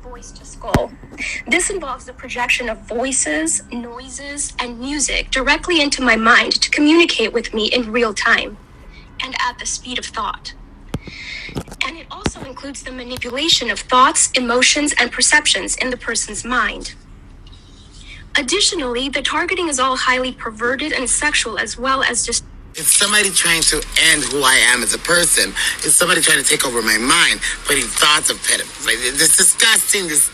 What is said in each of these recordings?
voice to skull. This involves the projection of voices, noises, and music directly into my mind to communicate with me in real time and at the speed of thought. And it also includes the manipulation of thoughts, emotions, and perceptions in the person's mind. Additionally, the targeting is all highly perverted and sexual, as well as just it's somebody trying to end who I am as a person. It's somebody trying to take over my mind, putting thoughts of pedophiles. Like, this disgusting things.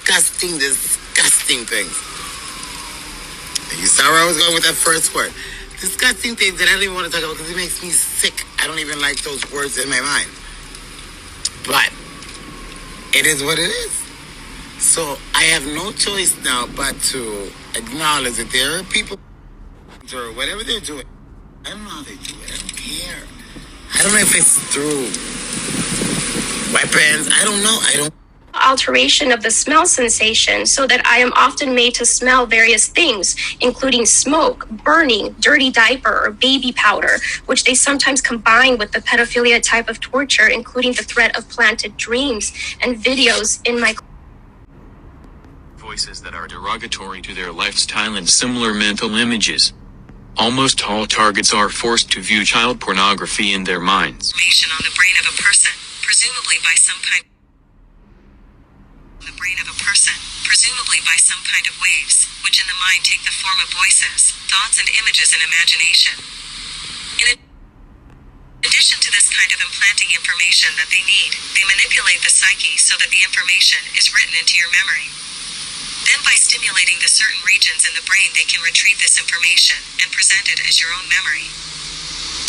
You saw where I was going with that first word. Disgusting things that I don't even want to talk about because it makes me sick. I don't even like those words in my mind. But it is what it is. So I have no choice now but to acknowledge that there are people or whatever they're doing. I don't know how they do it. I don't care. I don't know if it's through weapons. I don't know. Alteration of the smell sensation so that I am often made to smell various things, including smoke, burning, dirty diaper, or baby powder, which they sometimes combine with the pedophilia type of torture, including the threat of planted dreams and videos in my voices that are derogatory to their lifestyle and similar mental images. Almost all targets are forced to view child pornography in their minds. Information on the brain of a person, presumably by some kind of waves, which in the mind take the form of voices, thoughts and images and imagination. In addition to this kind of implanting information that they need, they manipulate the psyche so that the information is written into your memory. Then by stimulating the certain regions in the brain, they can retrieve this information and present it as your own memory.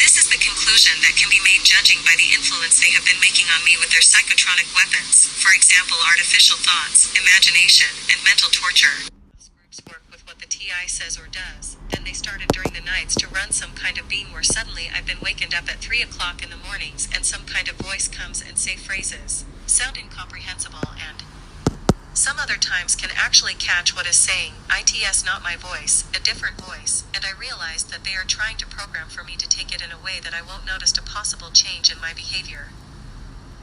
This is the conclusion that can be made judging by the influence they have been making on me with their psychotronic weapons, for example artificial thoughts, imagination, and mental torture. Groups work with what the TI says or does, then they started during the nights to run some kind of beam where suddenly I've been wakened up at 3 o'clock in the mornings and some kind of voice comes and say phrases, sound incomprehensible and some other times can actually catch what is saying, ITS not my voice, a different voice, and I realize that they are trying to program for me to take it in a way that I won't notice a possible change in my behavior.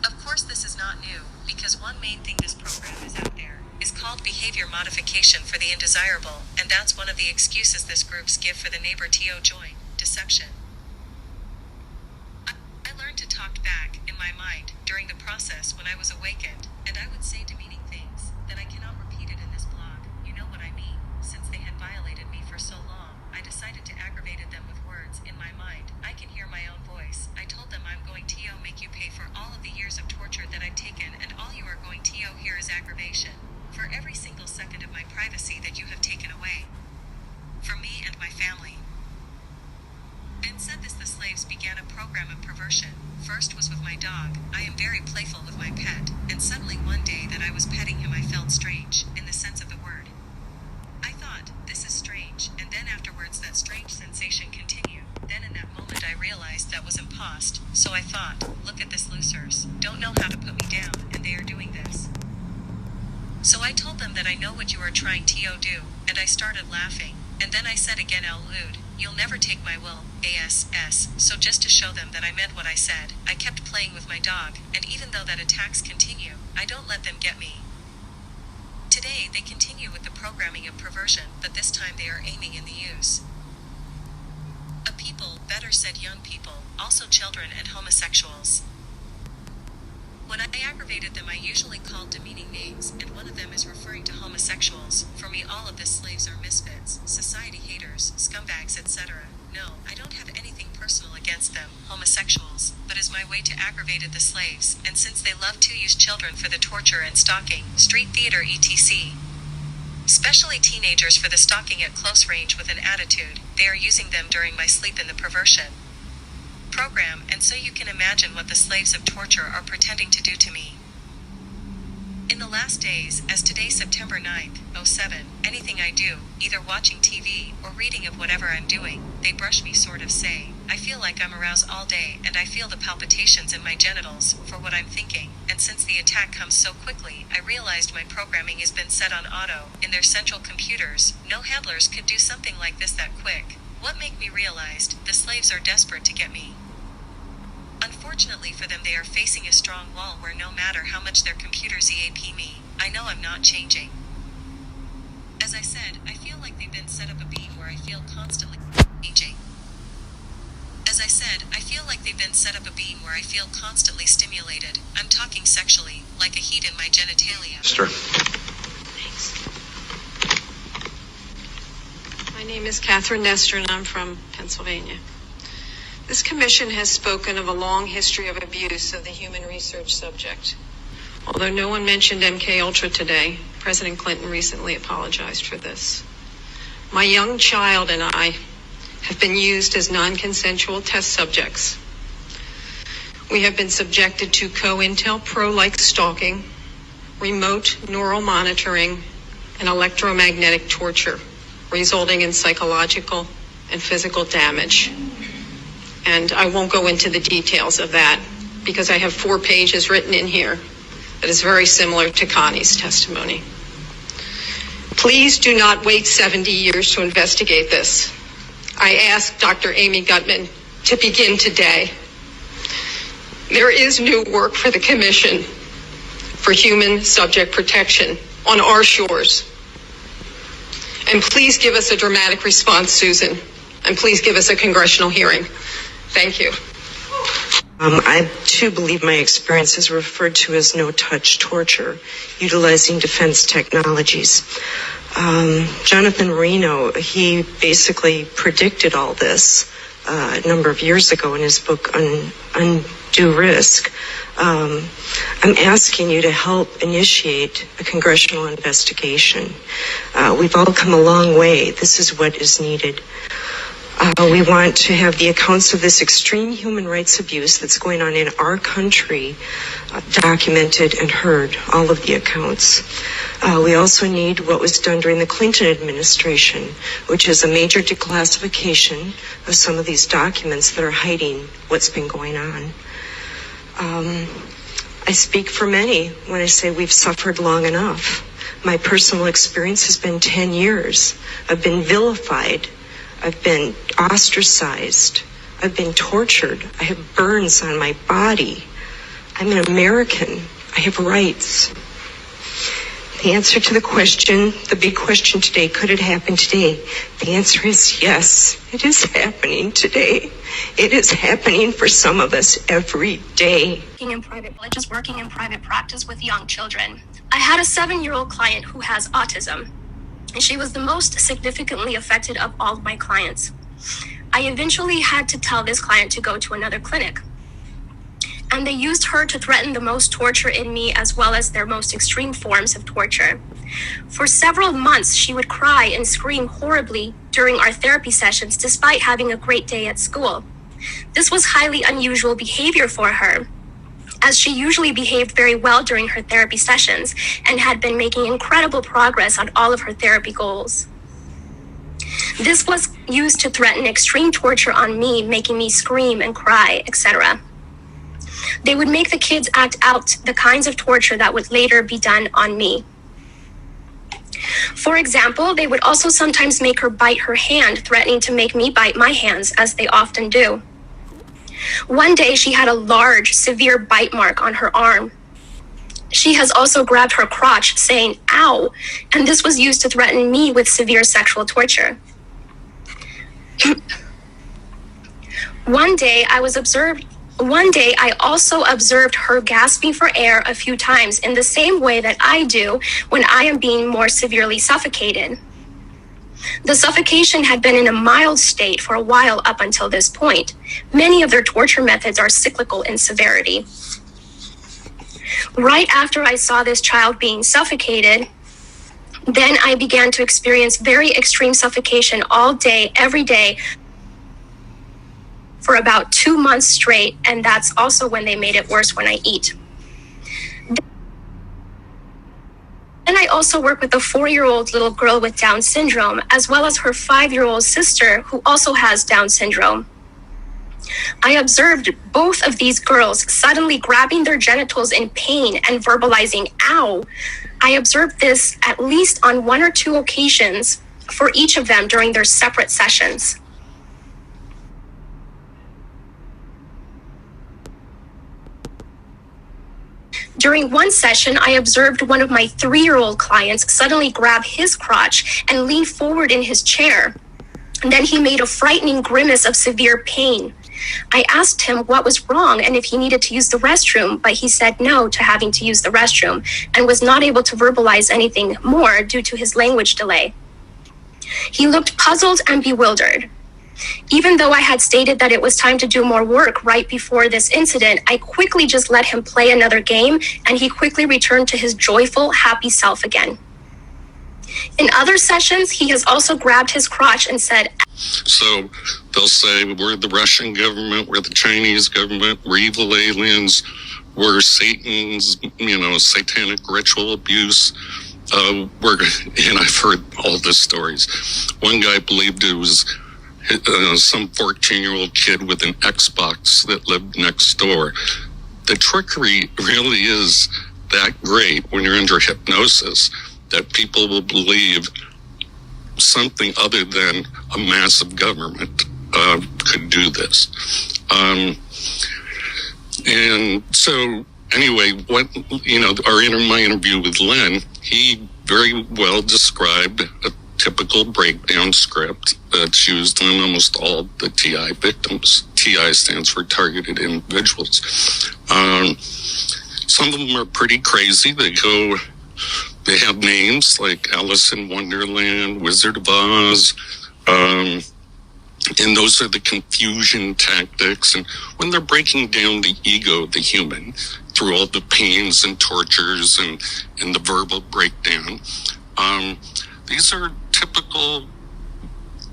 Of course this is not new, because one main thing this program is out there, is called behavior modification for the undesirable, and that's one of the excuses this groups give for the neighbor TO join, deception. I learned to talk back, in my mind, during the process when I was awakened, and I would say demeaning things, that I cannot repeat it in this blog, you know what I mean. Since they had violated me for so long, I decided to aggravate them with words in my mind. I can hear my own voice. I told them I'm going to make you pay for all of the years of torture that I've taken, and all you are going to hear is aggravation. For every single second of my privacy that you have taken away. From me and my family. And said this, the slaves began a program of perversion. First was with my dog. I am very playful with my pet, and suddenly one day that I was petting him I felt strange, in the sense of the word. I thought, this is strange, and then afterwards that strange sensation continued. Then in that moment I realized that was impost, so I thought, look at this losers, don't know how to put me down, and they are doing this. So I told them that I know what you are trying to do, and I started laughing, and then I said again out loud, you'll never take my will, ASS, so just to show them that I meant what I said, I kept playing with my dog, and even though that attacks continue, I don't let them get me. Today they continue with the programming of perversion, but this time they are aiming in the use. A people, better said young people, also children and homosexuals. When I aggravated them I usually called demeaning names, and one of them is referring to homosexuals. For me all of the slaves are misfits, society haters, scumbags, etc. No, I don't have anything personal against them, homosexuals, but as my way to aggravate the slaves, and since they love to use children for the torture and stalking, street theater etc. Especially teenagers for the stalking at close range with an attitude, they are using them during my sleep in the perversion program, and so you can imagine what the slaves of torture are pretending to do to me. In the last days, as today September 9th, 07, anything I do, either watching TV or reading of whatever I'm doing, they brush me sort of say, I feel like I'm aroused all day and I feel the palpitations in my genitals for what I'm thinking, and since the attack comes so quickly, I realized my programming has been set on auto, in their central computers, no handlers could do something like this that quick. What made me realized, the slaves are desperate to get me. Unfortunately for them they are facing a strong wall where no matter how much their computers EAP me, I know I'm not changing. As I said, I feel like they've been set up a beam where I feel constantly changing. As I said, I feel like they've been set up a beam where I feel constantly stimulated. I'm talking sexually, like a heat in my genitalia. Sir. Thanks. My name is Catherine Nestor, and I'm from Pennsylvania. This commission has spoken of a long history of abuse of the human research subject. Although no one mentioned MK Ultra today, President Clinton recently apologized for this. My young child and I have been used as non-consensual test subjects. We have been subjected to COINTELPRO-like stalking, remote neural monitoring, and electromagnetic torture, resulting in psychological and physical damage. And I won't go into the details of that because I have 4 pages written in here that is very similar to Connie's testimony. Please do not wait 70 years to investigate this. I ask Dr. Amy Gutman to begin today. There is new work for the Commission for Human Subject Protection on our shores. And please give us a dramatic response, Susan. And please give us a congressional hearing. Thank you. I too believe my experience is referred to as no-touch torture, utilizing defense technologies. Jonathan Marino, he basically predicted all this a number of years ago in his book Undue Risk. I'm asking you to help initiate a congressional investigation. We've all come a long way. This is what is needed. We want to have the accounts of this extreme human rights abuse that's going on in our country documented and heard, all of the accounts. We also need what was done during the Clinton administration, which is a major declassification of some of these documents that are hiding what's been going on. I speak for many when I say we've suffered long enough. My personal experience has been 10 years. I've been vilified. I've been ostracized. I've been tortured. I have burns on my body. I'm an American. I have rights. The answer to the question, the big question today, could it happen today? The answer is yes, it is happening today. It is happening for some of us every day. Working in private villages, working in private practice with young children. I had a 7-year-old client who has autism, and she was the most significantly affected of all of my clients. I eventually had to tell this client to go to another clinic. And they used her to threaten the most torture in me as well as their most extreme forms of torture. For several months, she would cry and scream horribly during our therapy sessions despite having a great day at school. This was highly unusual behavior for her, as she usually behaved very well during her therapy sessions and had been making incredible progress on all of her therapy goals. This was used to threaten extreme torture on me, making me scream and cry, etc. They would make the kids act out the kinds of torture that would later be done on me. For example, they would also sometimes make her bite her hand, threatening to make me bite my hands, as they often do. One day, she had a large, severe bite mark on her arm. She has also grabbed her crotch, saying, "Ow," and this was used to threaten me with severe sexual torture. One day, I also observed her gasping for air a few times in the same way that I do when I am being more severely suffocated. The suffocation had been in a mild state for a while up until this point. Many of their torture methods are cyclical in severity. Right after I saw this child being suffocated, then I began to experience very extreme suffocation all day, every day, for about 2 months straight, and that's also when they made it worse when I eat. And I also work with a 4-year-old little girl with Down syndrome, as well as her 5-year-old sister who also has Down syndrome. I observed both of these girls suddenly grabbing their genitals in pain and verbalizing, "Ow." I observed this at least on 1 or 2 occasions for each of them during their separate sessions. During one session, I observed one of my 3-year-old clients suddenly grab his crotch and lean forward in his chair. And then he made a frightening grimace of severe pain. I asked him what was wrong and if he needed to use the restroom, but he said no to having to use the restroom and was not able to verbalize anything more due to his language delay. He looked puzzled and bewildered. Even though I had stated that it was time to do more work right before this incident, I quickly just let him play another game, and he quickly returned to his joyful, happy self again. In other sessions, he has also grabbed his crotch and said, So they'll say, we're the Russian government, we're the Chinese government, we're evil aliens, we're Satan's, satanic ritual abuse. And I've heard all the stories. One guy believed it was some 14-year-old kid with an Xbox that lived next door. The trickery really is that great when you're under hypnosis that people will believe something other than a massive government could do this. And so anyway, my interview with Len, he very well described a typical breakdown script that's used on almost all the TI victims. TI stands for targeted individuals. Some of them are pretty crazy. They have names like Alice in Wonderland, Wizard of Oz, and those are the confusion tactics. And when they're breaking down the ego of the human through all the pains and tortures and the verbal breakdown, these are typical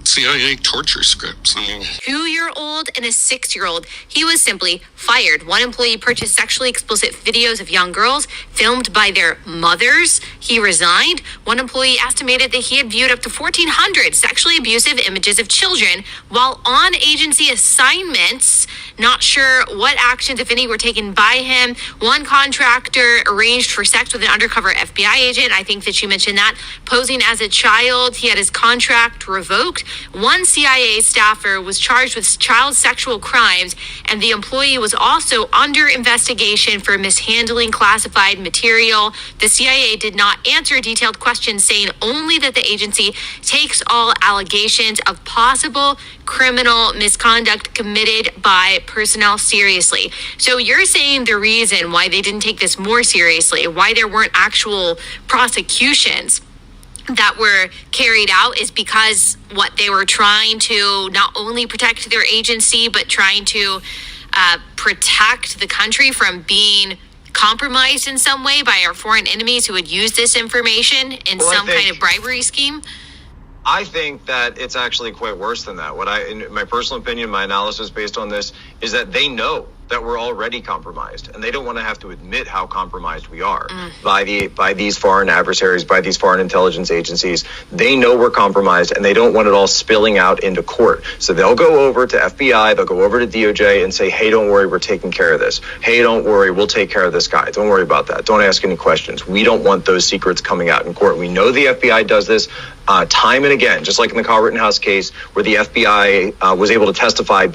CIA torture scripts. 2-year-old and a 6-year-old. He was simply fired. One employee purchased sexually explicit videos of young girls filmed by their mothers. He resigned. One employee estimated that he had viewed up to 1,400 sexually abusive images of children while on agency assignments. Not sure what actions, if any, were taken by him. One contractor arranged for sex with an undercover FBI agent. I think that you mentioned that. Posing as a child, he had his contract revoked. One CIA staffer was charged with child sexual crimes, and the employee was also under investigation for mishandling classified material. The CIA did not answer detailed questions, saying only that the agency takes all allegations of possible criminal misconduct committed by personnel seriously. So you're saying the reason why they didn't take this more seriously, why there weren't actual prosecutions that were carried out, is because they were trying to not only protect their agency, but trying to protect the country from being compromised in some way by our foreign enemies who would use this information in some kind of bribery scheme? I think that it's actually quite worse than that. In my personal opinion, my analysis based on this is that they know that we're already compromised, and they don't want to have to admit how compromised we are by these foreign adversaries, by these foreign intelligence agencies. They know we're compromised, and they don't want it all spilling out into court. So they'll go over to FBI, they'll go over to DOJ and say, hey, don't worry, we're taking care of this. Hey, don't worry, we'll take care of this guy. Don't worry about that. Don't ask any questions. We don't want those secrets coming out in court. We know the FBI does this time and again, just like in the Kyle Rittenhouse case, where the FBI was able to testify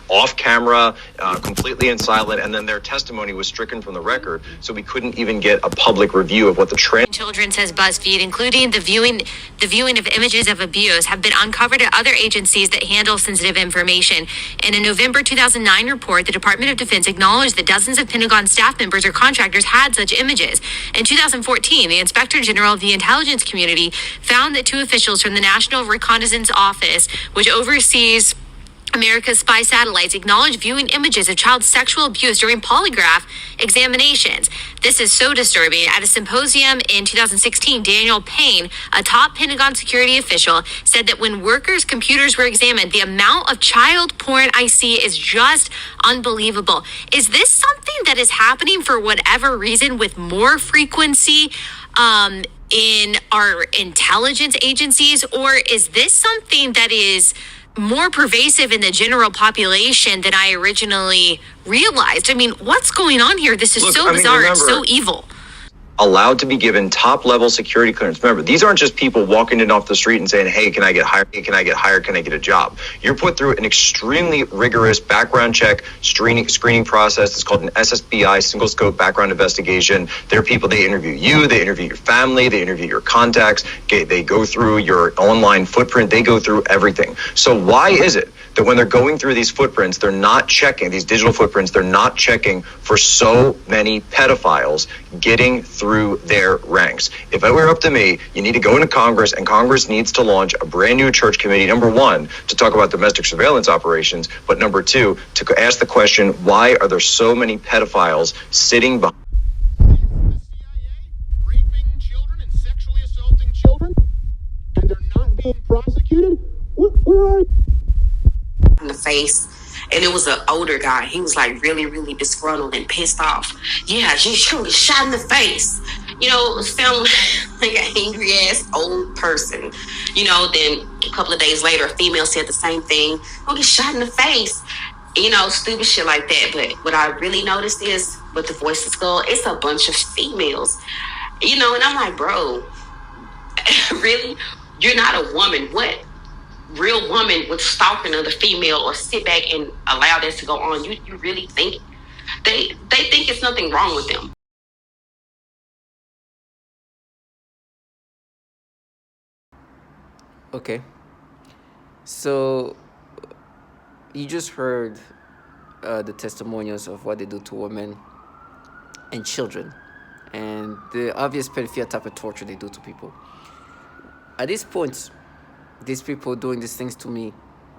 off camera, completely and silent, and then their testimony was stricken from the record, so we couldn't even get a public review of what the children, says BuzzFeed, including the viewing of images of abuse, have been uncovered at other agencies that handle sensitive information. In a November 2009 report, the Department of Defense acknowledged that dozens of Pentagon staff members or contractors had such images. In 2014, the Inspector General of the Intelligence Community found that 2 officials from the National Reconnaissance Office, which oversees America's spy satellites, acknowledged viewing images of child sexual abuse during polygraph examinations. This is so disturbing. At a symposium in 2016, Daniel Payne, a top Pentagon security official, said that when workers' computers were examined, the amount of child porn I see is just unbelievable. Is this something that is happening for whatever reason with more frequency in our intelligence agencies, or is this something that is more pervasive in the general population than I originally realized? I mean, what's going on here? This is so bizarre. Remember, it's so evil. allowed to be given top level security clearance. Remember, these aren't just people walking in off the street and saying, hey, can I get hired? Can I get hired? Can I get a job? You're put through an extremely rigorous background check screening process. It's called an SSBI, single scope background investigation. There are people, they interview you, they interview your family, they interview your contacts, they go through your online footprint, they go through everything. So why is it that when they're going through these footprints, they're not checking, these digital footprints, they're not checking for so many pedophiles getting through their ranks? If it were up to me, you need to go into Congress, and Congress needs to launch a brand new church committee, number one, to talk about domestic surveillance operations, but number two, to ask the question, why are there so many pedophiles sitting behind raping children and sexually assaulting children, and they're not being prosecuted? Where are in the face, and it was an older guy. He was like really, really disgruntled and pissed off. Yeah, she's gonna get shot in the face. You know, it sounded like an angry ass old person. You know, then a couple of days later, a female said the same thing. Gonna get shot in the face. You know, stupid shit like that. But what I really noticed is with the Voices School, it's a bunch of females. You know, and I'm like, bro, really? You're not a woman. What real woman would stalk another female or sit back and allow this to go on? You really think they think it's nothing wrong with them? Okay, so you just heard the testimonials of what they do to women and children, and the obvious pedophilia type of torture they do to people. At this point, these people doing these things to me,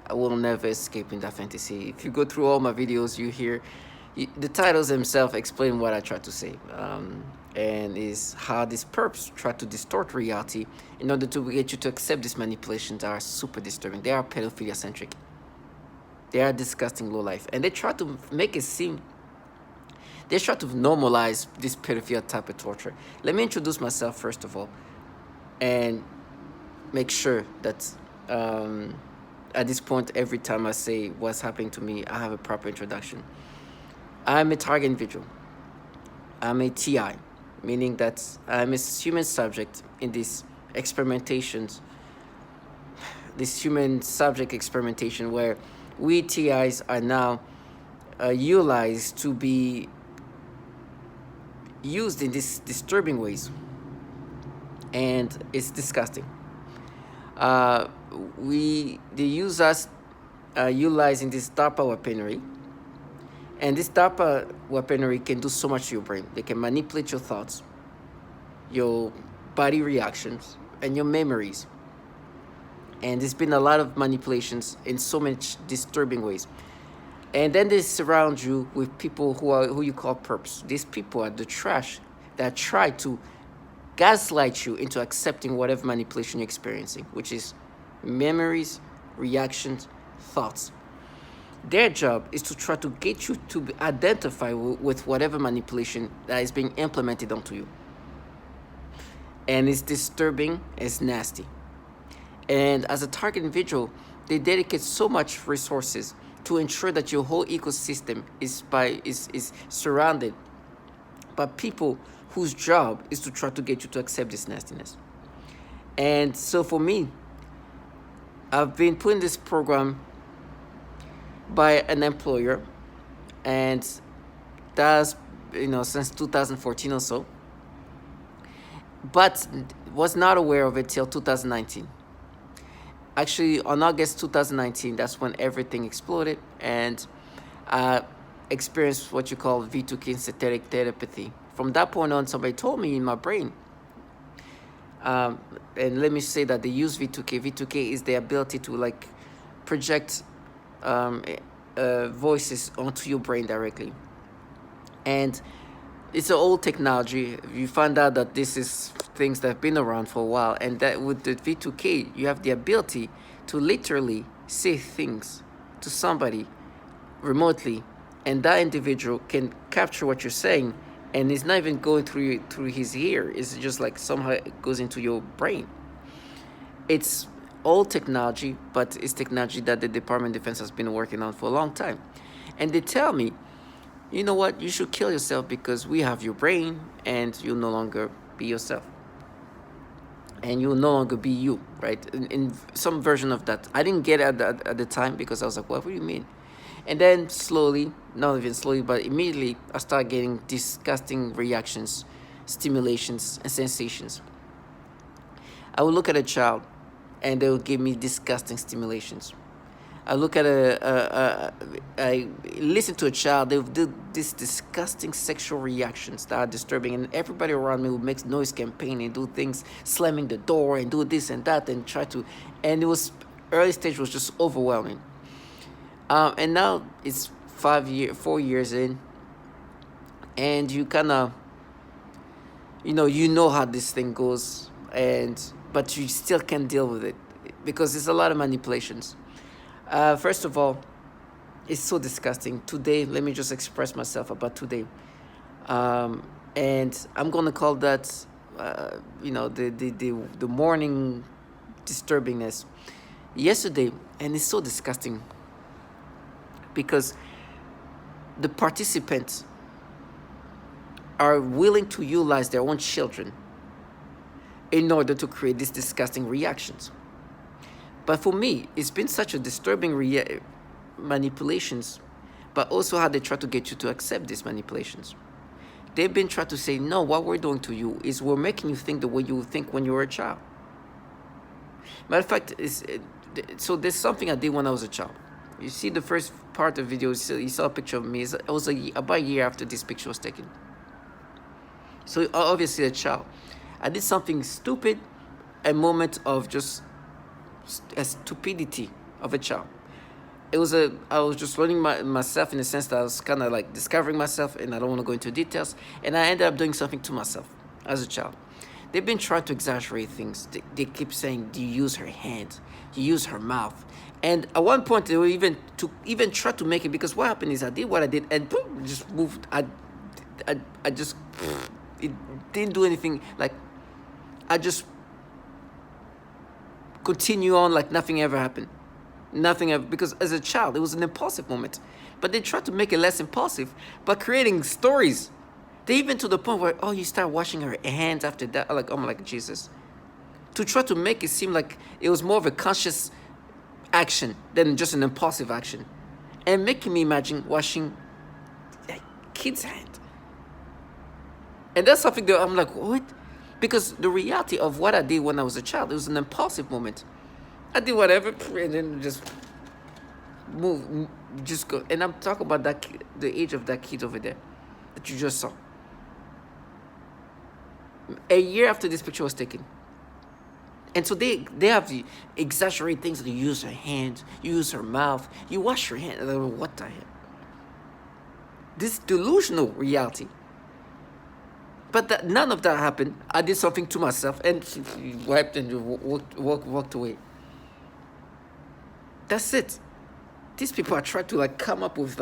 I will never escape in that fantasy. If you go through all my videos, you hear the titles themselves explain what I try to say, and is how these perps try to distort reality in order to get you to accept these manipulations that are super disturbing. They are pedophilia centric. They are disgusting low life, and they try to make it seem. They try to normalize this pedophilia type of torture. Let me introduce myself first of all, and make sure that at this point, every time I say what's happening to me, I have a proper introduction. I'm a target individual. I'm a TI, meaning that I'm a human subject in these experimentations, this human subject experimentation where we TIs are now utilized to be used in these disturbing ways, and it's disgusting. They use us utilizing this DARPA weaponry, and this DARPA weaponry can do so much to your brain. They can manipulate your thoughts, your body reactions, and your memories. And there's been a lot of manipulations in so much disturbing ways. And then they surround you with people who you call perps. These people are the trash that try to gaslight you into accepting whatever manipulation you're experiencing, which is memories, reactions, thoughts. Their job is to try to get you to identify with whatever manipulation that is being implemented onto you. And it's disturbing, it's nasty. And as a target individual, they dedicate so much resources to ensure that your whole ecosystem is surrounded by people whose job is to try to get you to accept this nastiness. And so for me, I've been put in this program by an employer, and that's since 2014 or so, but was not aware of it till 2019. Actually, on August 2019, that's when everything exploded, and I experienced what you call V2K, synthetic telepathy. From that point on, somebody told me in my brain, and let me say that they use V2K. V2K is the ability to project voices onto your brain directly. And it's an old technology. You find out that this is things that have been around for a while, and that with the V2K, you have the ability to literally say things to somebody remotely, and that individual can capture what you're saying, and it's not even going through his ear. It's just like somehow it goes into your brain. It's old technology, but it's technology that the Department of Defense has been working on for a long time. And they tell me, you know what, you should kill yourself because we have your brain and you'll no longer be yourself. And you'll no longer be you, right? In some version of that. I didn't get it at the time because I was like, what do you mean? And then slowly, not even slowly, but immediately, I started getting disgusting reactions, stimulations, and sensations. I would look at a child and they would give me disgusting stimulations. I look at I listen to a child, they would do these disgusting sexual reactions that are disturbing, and everybody around me would make noise campaign and do things, slamming the door and do this and that and try to, and it was, early stage was just overwhelming. And now it's 4 years in, and you kind of, you know how this thing goes, but you still can't deal with it because there's a lot of manipulations. First of all, it's so disgusting. Today, let me just express myself about today. And I'm going to call that, the morning disturbingness. Yesterday, and it's so disgusting because the participants are willing to utilize their own children in order to create these disgusting reactions. But for me, it's been such a disturbing manipulations, but also how they try to get you to accept these manipulations. They've been trying to say, no, what we're doing to you is we're making you think the way you would think when you were a child. Matter of fact, so there's something I did when I was a child. You see the first part of the video, you saw a picture of me. It was about a year after this picture was taken. So obviously a child. I did something stupid, a moment of just a stupidity of a child. I was just learning myself in the sense that I was kind of like discovering myself, and I don't want to go into details, and I ended up doing something to myself as a child. They've been trying to exaggerate things. They keep saying, do you use her hand? Do you use her mouth? And at one point, they were even try to make it, because what happened is I did what I did, and boom, just moved. I just, it didn't do anything. Like, I just continue on like nothing ever happened. Nothing ever, because as a child, it was an impulsive moment. But they tried to make it less impulsive by creating stories. They even to the point where, oh, you start washing her hands after that. I'm like, Jesus. To try to make it seem like it was more of a conscious action than just an impulsive action. And making me imagine washing a kid's hand. And that's something that I'm like, what? Because the reality of what I did when I was a child, it was an impulsive moment. I did whatever, and then just move, just go. And I'm talking about that kid, the age of that kid over there that you just saw. A year after this picture was taken. And so they have the exaggerate things. You use her hand, you use her mouth, you wash your hand. What the hell? This delusional reality. But none of that happened. I did something to myself and wiped and walked away. That's it. These people are trying to come up with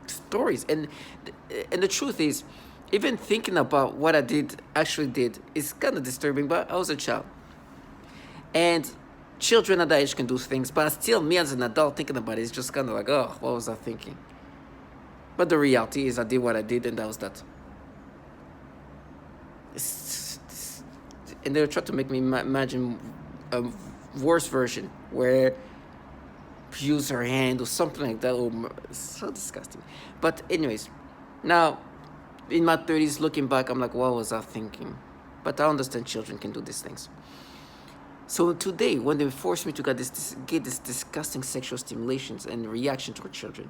stories, and the truth is, even thinking about what I actually did is kind of disturbing. But I was a child, and children at that age can do things, but still, me as an adult thinking about it is just kind of like, oh, what was I thinking? But the reality is, I did what I did, and that was that. And they were trying to make me imagine a worse version where use her hand or something like that. Oh, it's so disgusting. But anyways, now in my 30s, looking back, I'm like, what was I thinking? But I understand children can do these things. So today, when they force me to get this disgusting sexual stimulations and reaction toward children,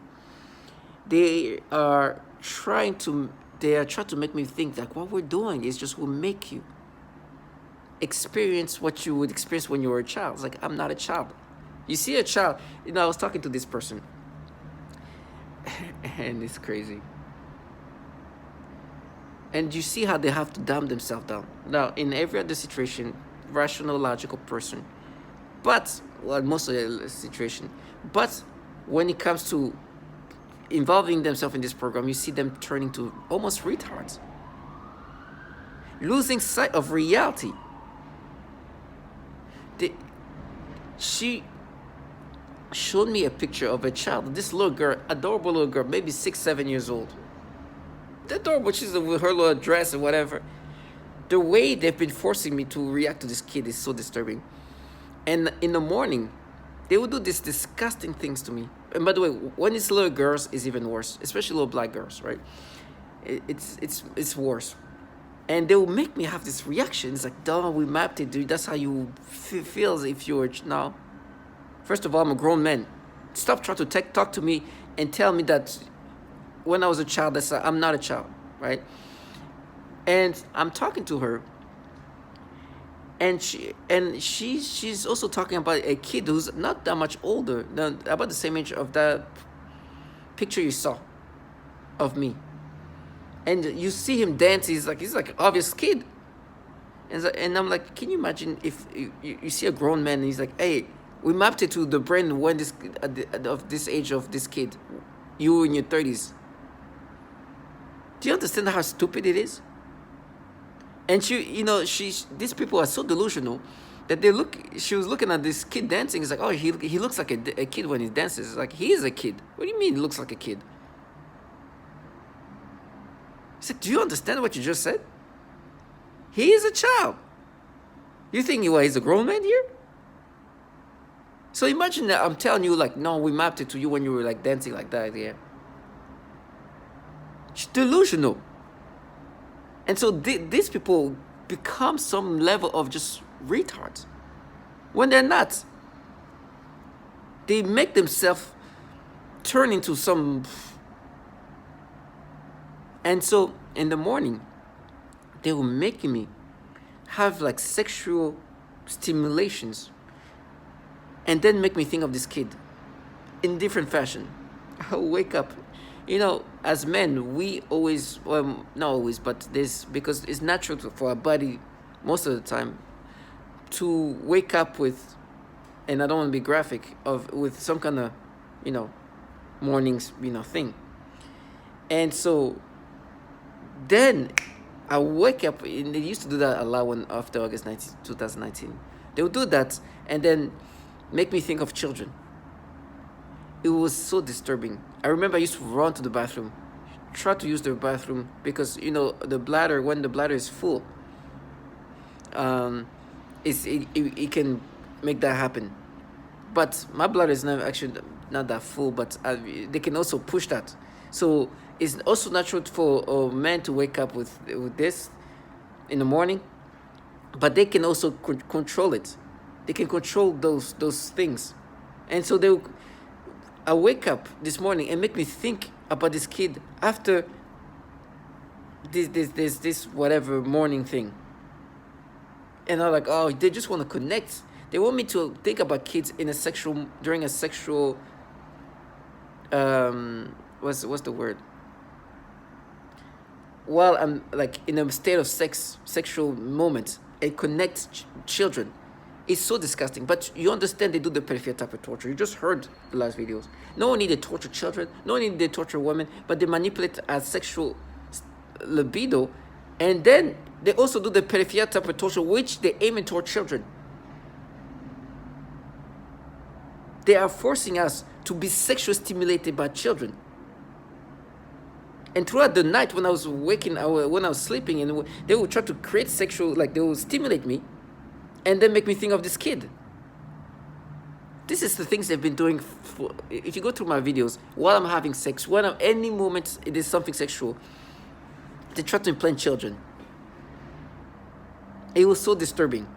they are trying to make me think that what we're doing is just will make you experience what you would experience when you were a child. It's like, I'm not a child. You see a child, I was talking to this person, and it's crazy. And you see how they have to dumb themselves down. Now, in every other situation, rational, logical person, but, well, most of the situation, but when it comes to involving themselves in this program, you see them turning to almost retards, losing sight of reality. showed me a picture of a child, this little girl, adorable little girl, maybe 6, 7 years old. Adorable, she's with her little dress and whatever. The way they've been forcing me to react to this kid is so disturbing. And in the morning, they would do these disgusting things to me. And by the way, when it's little girls, it's even worse, especially little black girls, right? It's worse. And they will make me have this reaction. It's like, duh, we mapped it, dude. That's how you feel if you're now. First of all, I'm a grown man. Stop trying to talk to me and tell me that when I was a child, I'm not a child, right? And I'm talking to her, and she's also talking about a kid who's not that much older, about the same age of that picture you saw of me. And you see him dance. He's like an obvious kid. And I'm like, can you imagine if you see a grown man and he's like, hey, we mapped it to the brain when of this age of this kid, you in your 30s. Do you understand how stupid it is? And these people are so delusional that she was looking at this kid dancing. It's like, oh, he looks like a kid when he dances. It's like, he is a kid. What do you mean he looks like a kid? It's like, do you understand what you just said? He is a child. You think he's a grown man here? So imagine that I'm telling you, like, no, we mapped it to you when you were like dancing like that, yeah. It's delusional. And so these people become some level of just retards when they're not. They make themselves turn into some. And so in the morning, they were making me have like sexual stimulations and then make me think of this kid in different fashion. I'll wake up. As men, we always, well, not always, but because it's natural for our body most of the time to wake up with, and I don't want to be graphic, with some kind of, mornings, thing. And so then I wake up, and they used to do that a lot after August 19, 2019. They would do that and then make me think of children. It was so disturbing. I remember I used to run to the bathroom, try to use the bathroom because the bladder, when the bladder is full, it can make that happen. But my bladder is not that full, but they can also push that. So it's also natural for men to wake up with this in the morning, but they can also control it. They can control those things, and so I wake up this morning and make me think about this kid after this whatever morning thing. And I'm like, oh, they just want to connect. They want me to think about kids during a sexual what's the word? While I'm like in a state of sexual moment and connect children. It's so disgusting, but you understand they do the peripheral type of torture. You just heard the last videos. No one needed to torture children. No one needed to torture women, but they manipulate our sexual libido. And then they also do the peripheral type of torture, which they aim toward children. They are forcing us to be sexually stimulated by children. And throughout the night, when I was sleeping, and they would try to create sexual, like they would stimulate me, and then make me think of this kid. This is the things they've been doing. If you go through my videos, while I'm having sex, any moment it is something sexual, they try to implant children. It was so disturbing.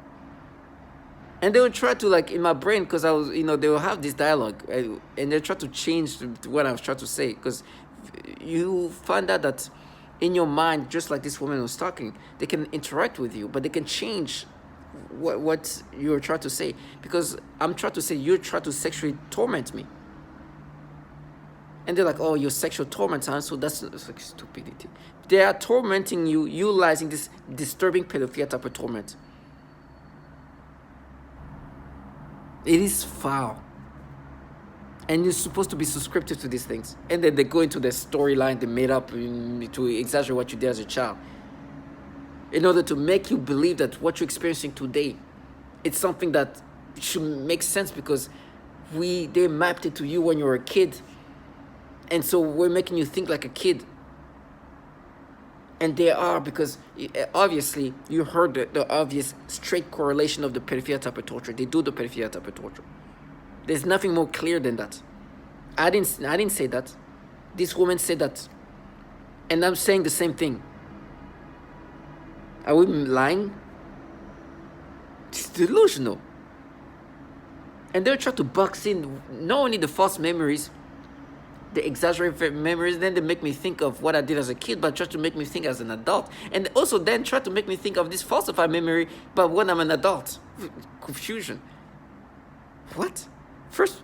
And they would try to, like, in my brain, because I was, they will have this dialogue, and they try to change what I was trying to say, because you find out that in your mind, just like this woman was talking, they can interact with you, but they can change what you're trying to say, because I'm trying to say you're trying to sexually torment me, and they're like, oh, you're sexual torment, huh? So that's like stupidity. They are tormenting you, utilizing this disturbing pedophilia type of torment. It is foul, and you're supposed to be subscriptive to these things, and then they go into the storyline they made up to exaggerate what you did as a child, in order to make you believe that what you're experiencing today, it's something that should make sense, because they mapped it to you when you were a kid, and so we're making you think like a kid. And they are, because obviously you heard the obvious straight correlation of the pedophilia type of torture. They do the pedophilia type of torture. There's nothing more clear than that. I didn't say that. This woman said that, and I'm saying the same thing. Are we lying? It's delusional. And they're trying to box in not only the false memories, the exaggerated memories, then they make me think of what I did as a kid, but try to make me think as an adult. And also then try to make me think of this falsified memory, but when I'm an adult. Confusion. What? First,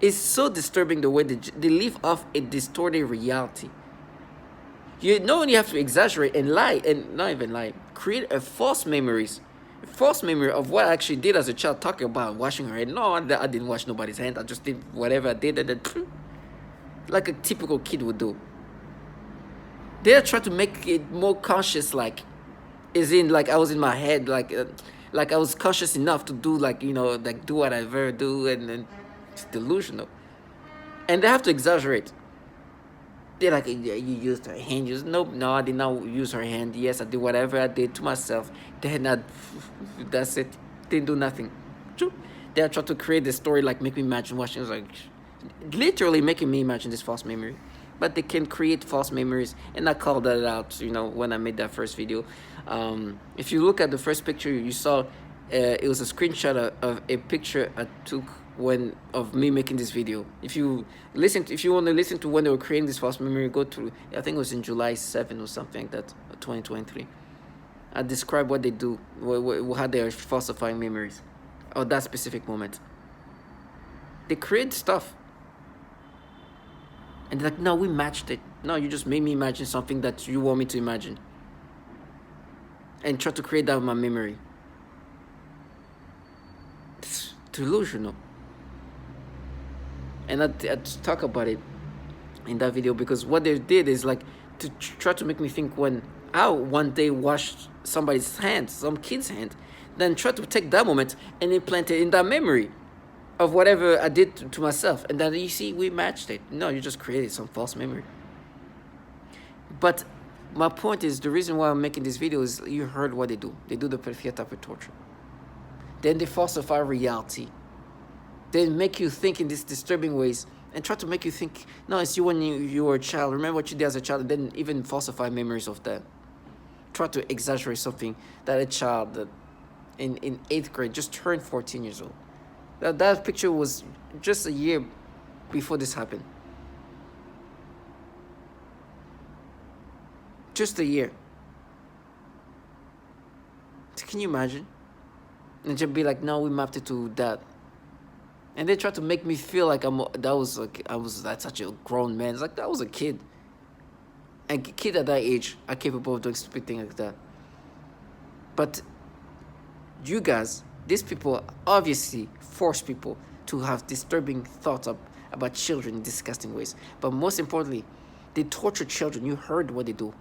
it's so disturbing the way they live off a distorted reality. You not only have to exaggerate and lie, and not even lie, create a false memory of what I actually did as a child, talking about washing her head. No, I didn't wash nobody's hand. I just did whatever I did, and then like a typical kid would do. They're trying to make it more conscious, like, is in like I was in my head, like I was conscious enough to do, like, you know, like do what I ever do, and it's delusional. And they have to exaggerate. They're like, yeah, you used her hand. No, I did not use her hand. Yes, I did whatever I did to myself. They had not. That's it. Didn't do nothing. They're trying to create this story, like make me imagine watching. It's like literally making me imagine this false memory. But they can create false memories, and I called that out, you know, when I made that first video. If you look at the first picture, you saw it was a screenshot of a picture I took of me making this video. If you want to listen to when they were creating this false memory, go to, I think it was in July 7 or something like that, 2023. I describe what they do, how they are falsifying memories of that specific moment. They create stuff. And they're like, no, we matched it. No, you just made me imagine something that you want me to imagine. And try to create that with my memory. It's delusional. And I talk about it in that video, because what they did is like to try to make me think when I one day washed somebody's hand, some kid's hand, then try to take that moment and implant it in that memory of whatever I did to myself. And then you see, we matched it. No, you just created some false memory. But my point is, the reason why I'm making this video is you heard what they do. They do the pedophilia type of torture. Then they falsify reality. They make you think in these disturbing ways and try to make you think, no, it's you when you were a child. Remember what you did as a child, and then even falsify memories of that. Try to exaggerate something that a child that in 8th grade just turned 14 years old. That picture was just a year before this happened. Just a year. Can you imagine? And just be like, no, we mapped it to that. And they try to make me feel like I was such a grown man. It's like, that was a kid. And kid at that age are capable of doing stupid things like that. But you guys, these people obviously force people to have disturbing thoughts about children in disgusting ways. But most importantly, they torture children. You heard what they do.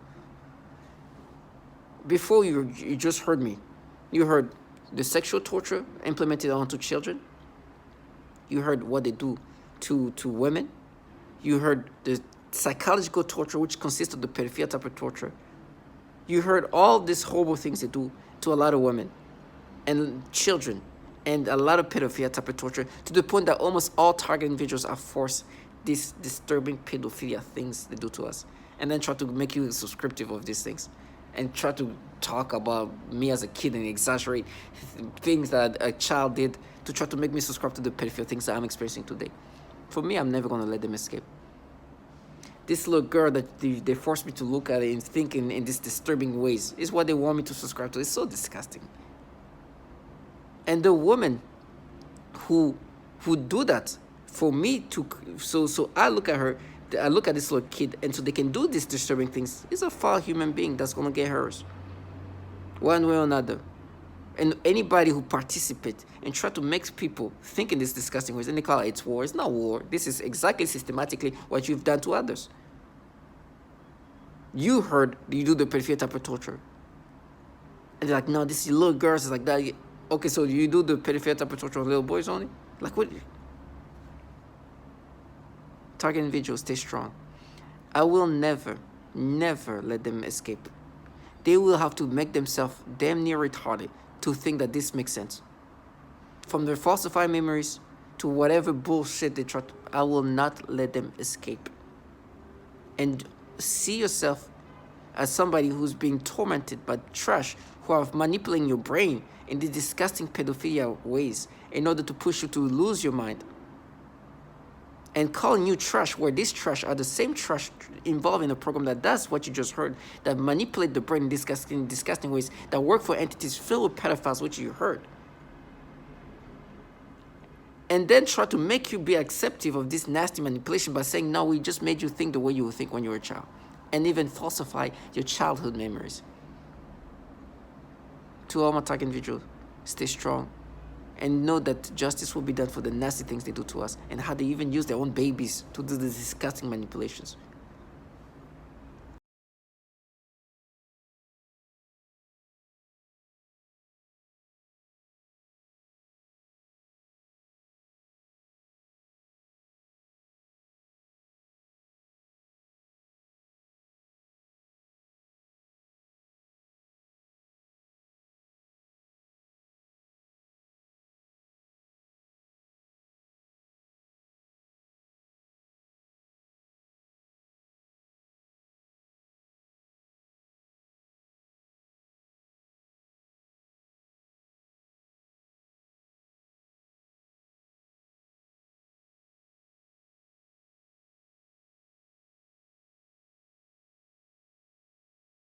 Before you just heard me. You heard the sexual torture implemented onto children. You heard what they do to women. You heard the psychological torture, which consists of the pedophilia type of torture. You heard all these horrible things they do to a lot of women and children, and a lot of pedophilia type of torture, to the point that almost all target individuals are forced these disturbing pedophilia things they do to us, and then try to make you subscriptive of these things, and try to talk about me as a kid and exaggerate things that a child did to try to make me subscribe to the pedophilia things that I'm experiencing today. For me, I'm never going to let them escape. This little girl that they forced me to look at it and think in these disturbing ways is what they want me to subscribe to. It's so disgusting. And the woman who do that for me to, so I look at her, I look at this little kid, and so they can do these disturbing things. It's a foul human being that's going to get hers, one way or another. And anybody who participates and try to make people think in these disgusting ways, and they call it it's war. It's not war. This is exactly systematically what you've done to others. You heard you do the pedophilia type of torture. And they're like, no, this little girls is like that. Okay, so you do the pedophilia type of torture on little boys only? Like, what? target individuals, stay strong. I will never let them escape. They will have to make themselves damn near retarded to think that this makes sense. From their falsified memories to whatever bullshit they try to, I will not let them escape. And see yourself as somebody who's being tormented by trash who are manipulating your brain in these disgusting pedophilia ways in order to push you to lose your mind. And calling you trash, where these trash are the same trash involved in a program that does what you just heard, that manipulate the brain in disgusting ways, that work for entities filled with pedophiles, which you heard. And then try to make you be acceptive of this nasty manipulation by saying, no, we just made you think the way you would think when you were a child. And even falsify your childhood memories. To all my target individuals, stay strong. And know that justice will be done for the nasty things they do to us and how they even use their own babies to do the disgusting manipulations.